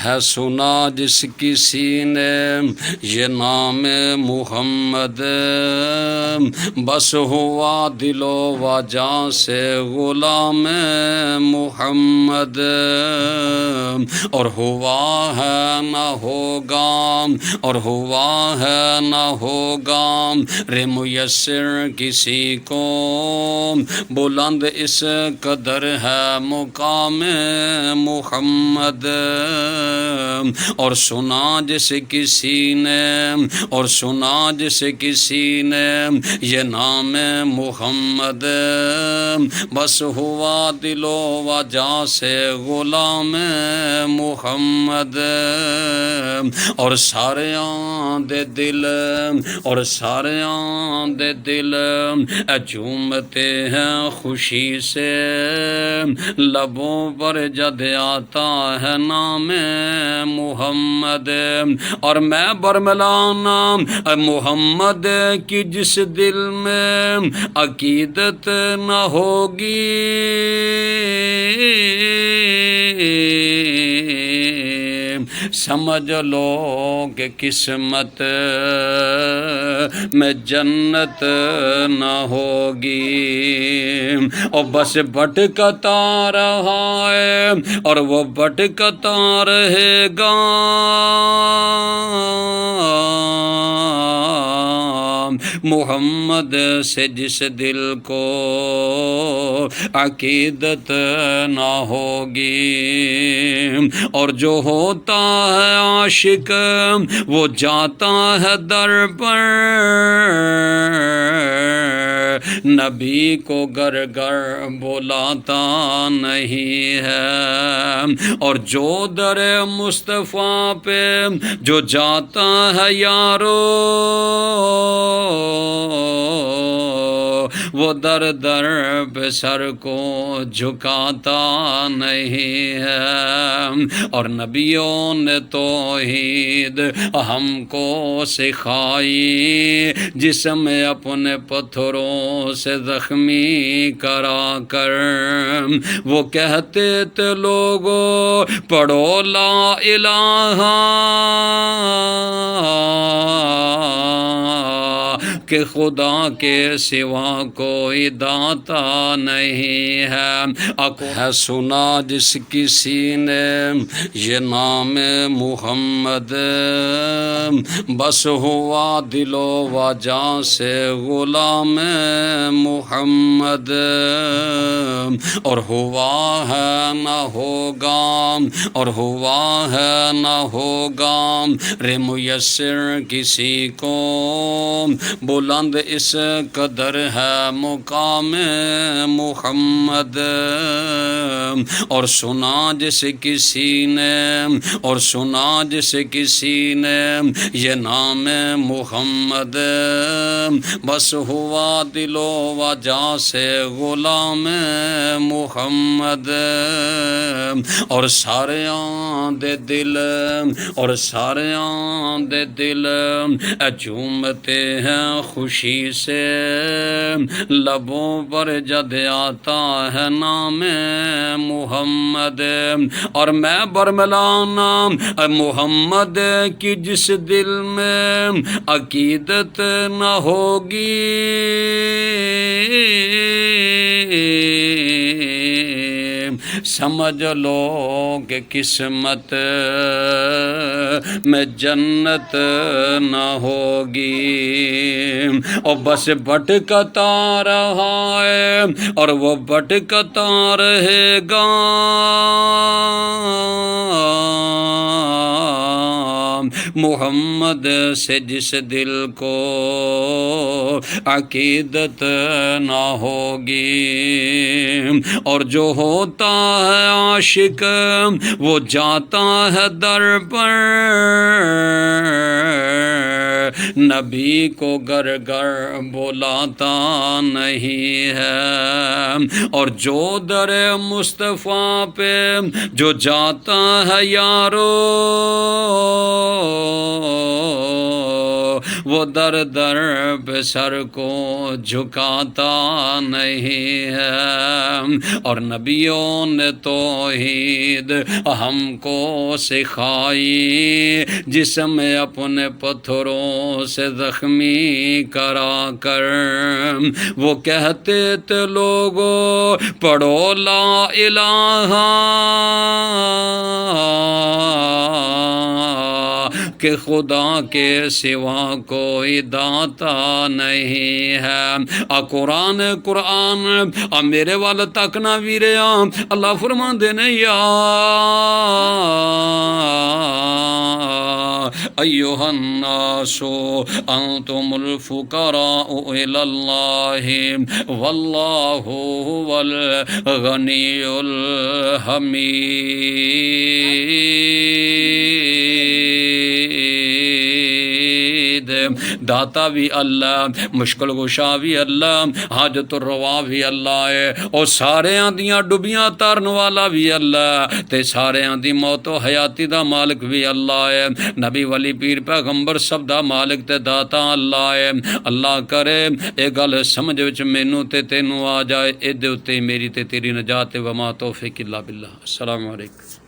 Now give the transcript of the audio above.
ہے سنا جس کسی نے یہ نام محمد، بس ہوا دل و واجاں سے غلام محمد، اور ہوا ہے نہ ہوگا، اور ہوا ہے نہ ہوگا رے میسر کسی کو، بلند اس قدر ہے مقام محمد، اور سنا جس کسی نے، اور سنا جس کسی نے یہ نام محمد، بس ہوا دل و واجاں سے غلام محمد، اور سارے دے دل، اور سارے دے دل جھومتے ہیں خوشی سے، لبوں پر جد آتا ہے نام محمد، اور میں برملانا محمد کی جس دل میں عقیدت نہ ہوگی، سمجھ لو کہ قسمت میں جنت نہ ہوگی، اور بس بھٹکتا رہا ہے اور وہ بھٹکتا رہے گا، محمد سے جس دل کو عقیدت نہ ہوگی، اور جو ہوتا ہے عاشق وہ جاتا ہے در پر، نبی کو گر گر بلاتا نہیں ہے، اور جو در مصطفیٰ پہ جو جاتا ہے یارو، وہ در در پہ سر کو جھکاتا نہیں ہے، اور نبیوں نے توحید ہم کو سکھائی، جسم اپنے پتھروں سے زخمی کرا کر، وہ کہتے تھے لوگوں پڑھو لا الہ، کہ خدا کے سوا کوئی داتا نہیں ہے سنا جس کسی نے یہ نام محمد، بس ہوا دل و واجاں سے غلام محمد، اور ہوا ہے نہ ہوگا، اور ہوا ہے نہ ہوگا رے میسر کسی کو، بلند اس قدر ہے مقام محمد، اور سنا جس کسی نے، اور سنا جس کسی نے یہ نام محمد، بس ہوا دل و واجاں سے غلام محمد، اور سارے دے دل، اور سارے دے دل جھومتے ہیں خوشی سے، لبوں پر جد آتا ہے نام محمد، اور میں برملانا محمد کی جس دل میں عقیدت نہ ہوگی، سمجھ لو کہ قسمت میں جنت نہ ہوگی، اور بس بھٹکتا رہا ہے اور وہ بھٹکتا رہے گا، محمد سے جس دل کو عقیدت نہ ہوگی، اور جو ہوتا ہے عاشق وہ جاتا ہے در پر، نبی کو گر گر بلاتا نہیں ہے، اور جو در مصطفیٰ پہ جو جاتا ہے یارو، وہ وہ در در پہ سر کو جھکاتا نہیں ہے۔ اور نبیوں نے توحید ہم کو سکھائی، جسم اپنے پتھروں سے زخمی کرا کر وہ کہتے تھے لوگوں پڑھو لا الہ کہ خدا کے سوا کوئی داتا نہیں ہے۔ قرآن میرے وال تک نہ ویریا، اللہ فرماندے نے یا ایھا الناس انتم الفقراء الی اللہ واللہ هو الغنی الحمید۔ داتا بھی اللہ، مشکل گشا بھی اللہ، حاجت الروا بھی اللہ ہے، اور سارے دیاں ڈبیاں تارن والا بھی اللہ، تے سارے دی موت و حیاتی دا مالک بھی اللہ ہے۔ نبی ولی پیر پیغمبر سب دا مالک تے داتا اللہ ہے۔ اللہ کرے اے گل سمجھ وچ مینوں تے تینوں آ جائے، اے دے اُتے میری تے تیری نجات وما توفیق الا باللہ۔ السلام علیکم۔